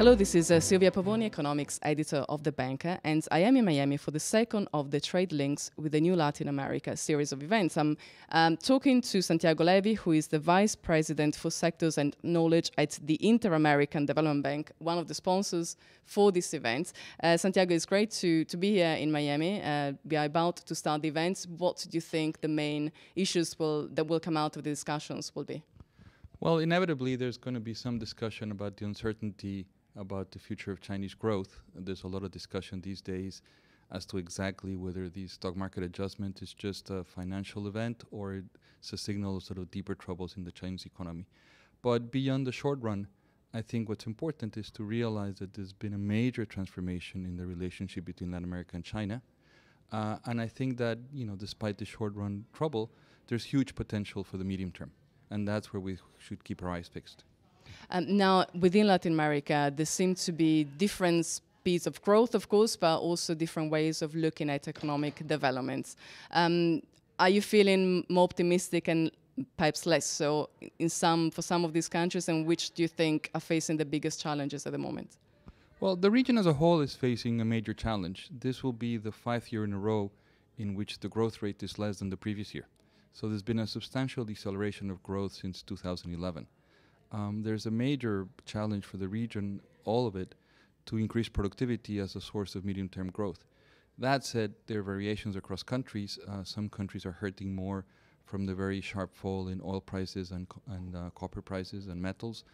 Hello, this is Silvia Pavoni, economics editor of The Banker, and I am in Miami for the second of the Trade Links with the new Latin America series of events. I'm talking to Santiago Levy, who is the Vice President for Sectors and Knowledge at the Inter-American Development Bank, one of the sponsors for this event. Santiago, it's great to be here in Miami. We are about to start the events. What do you think the main issues that will come out of the discussions will be? Well, inevitably, there's going to be some discussion about the uncertainty about the future of Chinese growth. There's a lot of discussion these days as to exactly whether the stock market adjustment is just a financial event or it's a signal of sort of deeper troubles in the Chinese economy. But beyond the short run, I think what's important is to realize that there's been a major transformation in the relationship between Latin America and China. And I think that, despite the short run trouble, there's huge potential for the medium term. And that's where we should keep our eyes fixed. Now, within Latin America, there seem to be different speeds of growth, of course, but also different ways of looking at economic developments. Are you feeling more optimistic and perhaps less so for some of these countries, and which do you think are facing the biggest challenges at the moment? Well, the region as a whole is facing a major challenge. This will be the 5th year in a row in which the growth rate is less than the previous year. So there's been a substantial deceleration of growth since 2011. There's a major challenge for the region, all of it, to increase productivity as a source of medium-term growth. That said, there are variations across countries. Some countries are hurting more from the very sharp fall in oil prices and copper prices and metals.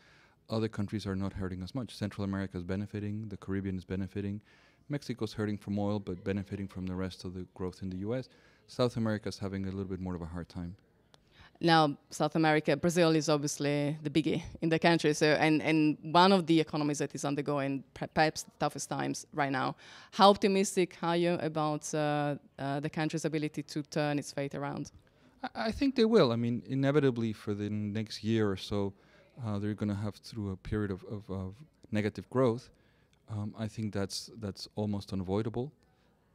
Other countries are not hurting as much. Central America is benefiting, the Caribbean is benefiting, Mexico's hurting from oil but benefiting from the rest of the growth in the US. South America is having a little bit more of a hard time. Now, South America, Brazil is obviously the biggie in the country, so and one of the economies that is undergoing perhaps the toughest times right now. How optimistic are you about the country's ability to turn its fate around? I think they will. I mean, inevitably for the next year or so, they're going to have through a period of negative growth. I think that's almost unavoidable.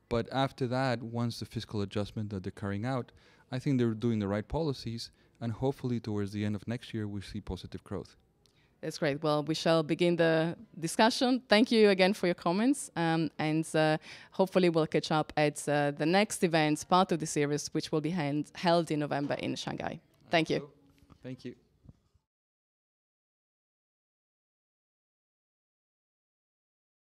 But after that, once the fiscal adjustment that they're carrying out, I think they're doing the right policies, and hopefully towards the end of next year, we see positive growth. That's great. Well, we shall begin the discussion. Thank you again for your comments, and hopefully we'll catch up at the next event, part of the series, which will be held in November in Shanghai. Thank you. Thank you.